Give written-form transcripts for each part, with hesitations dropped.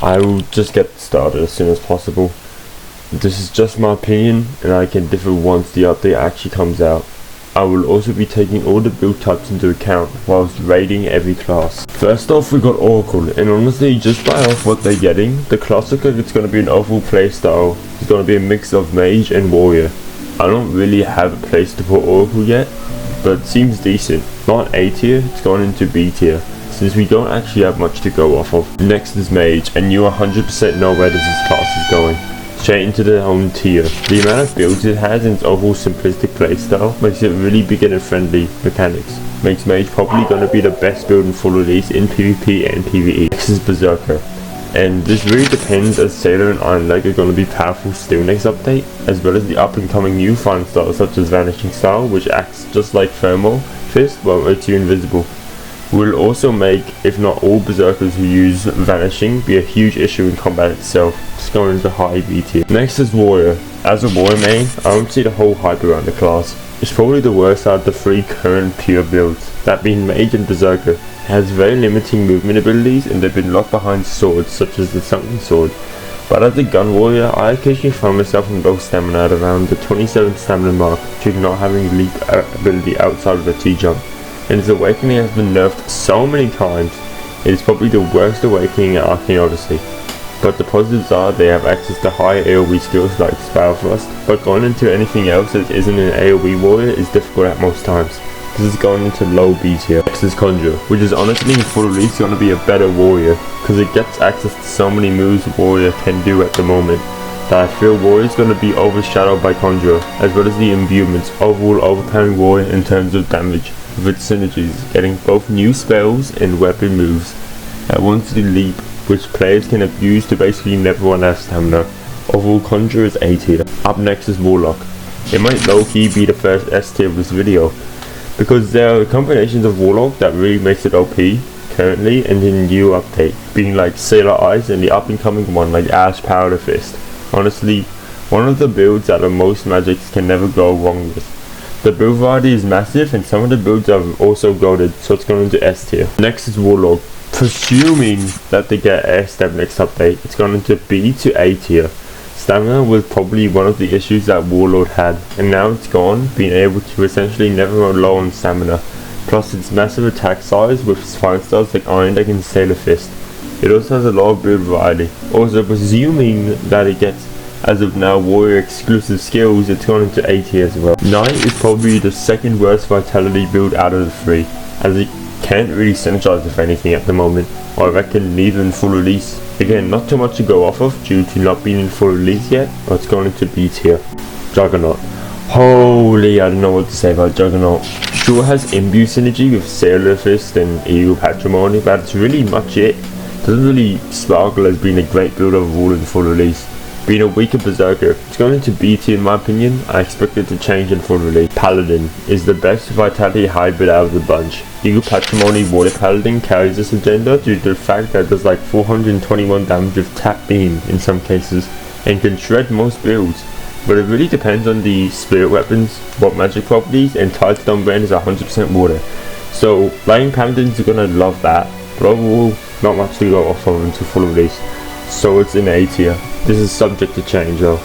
I will just get started as soon as possible. This is just my opinion, and I can differ once the update actually comes out. I will also be taking all the build types into account whilst rating every class. First off, we got Oracle, and honestly, just by off what they're getting, the class looks like it's going to be an overall playstyle. It's going to be a mix of mage and warrior. I don't really have a place to put Oracle yet, but it seems decent. Not A tier, it's gone into B tier, since we don't actually have much to go off of. Next is mage, and you 100% know where this class is going. Straight into their own tier. The amount of builds it has and its overall simplistic playstyle makes it really beginner friendly mechanics. Makes mage probably going to be the best build in full release in PvP and PvE. Next is Berserker. And this really depends, as Sailor and Iron Leg are going to be powerful still next update, as well as the up and coming new fine styles such as Vanishing Style, which acts just like Thermal Fist but makes you invisible. Will also make, if not all berserkers who use Vanishing, be a huge issue in combat itself, just going into high B tier. Next is Warrior. As a Warrior main, I don't see the whole hype around the class. It's probably the worst out of the three current pure builds, that being Mage and Berserker. It has very limiting movement abilities and they've been locked behind swords such as the Sunken Sword. But as a Gun Warrior, I occasionally find myself in low stamina at around the 27 stamina mark due to not having leap ability outside of the T-jump. And its awakening has been nerfed so many times, it is probably the worst awakening in Arcane Odyssey. But the positives are they have access to high AoE skills like Spell Thrust, but going into anything else that isn't an AoE warrior is difficult at most times. This is going into low B tier. Next is Conjurer, which is honestly in full release going to be a better warrior, because it gets access to so many moves warrior can do at the moment, that I feel warrior is going to be overshadowed by Conjurer, as well as the imbuements overall overpowering warrior in terms of damage, with its synergies, getting both new spells and weapon moves. At once the leap, which players can abuse to basically never run out of stamina. Overall, Conjurer is A tier. Up next is Warlock. It might low-key be the first S tier of this video, because there are combinations of Warlock that really makes it OP currently and in new update, being like Sailor Eyes and the up and coming one like Ash Powder Fist. Honestly, one of the builds that most magics can never go wrong with. The build variety is massive and some of the builds are also goated, so it's going into S tier. Next is Warlord. Presuming that they get air step next update, it's gone into B to A tier. Stamina was probably one of the issues that Warlord had, and now it's gone, being able to essentially never run low on stamina. Plus its massive attack size with fine styles like Iron Leg and Sailor Fist. It also has a lot of build variety. Also, presuming that it gets, as of now, warrior exclusive skills, it's gone into A tier as well. Knight is probably the second worst vitality build out of the three, as it can't really synergize with anything at the moment, or I reckon neither in full release. Again, not too much to go off of due to not being in full release yet, but it's going into B tier. Juggernaut. Holy, I don't know what to say about Juggernaut. Sure has imbue synergy with Sailor Fist and Eagle Patrimony, but it's really much it. Doesn't really sparkle as being a great build overall in full release. Being a weaker Berserker, it's going into B tier in my opinion. I expect it to change in full release. Paladin is the best vitality hybrid out of the bunch. Eagle Patrimony Water Paladin carries this agenda due to the fact that it does like 421 damage with tap beam in some cases, and can shred most builds. But it really depends on the spirit weapons, what magic properties, and Tidestone Brand is 100% water. So Flying Paladins are going to love that, but overall not much to go off of into full release. So it's in A tier. This is subject to change though.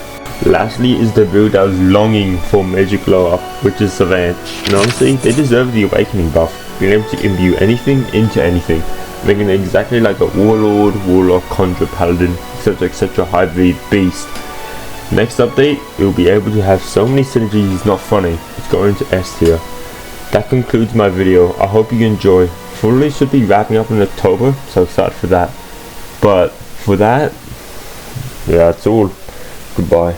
Lastly is the build I was longing for major glow up, which is Savant. And honestly, they deserve the awakening buff, being able to imbue anything into anything, making it exactly like a Warlord, Warlock, Conjurer, Paladin, etc hybrid beast. Next update, it will be able to have so many synergies it's not funny. It's going to S tier. That concludes my video. I hope you enjoy. Full release should be wrapping up in October, so excited for that. But for that, yeah, that's all. Goodbye.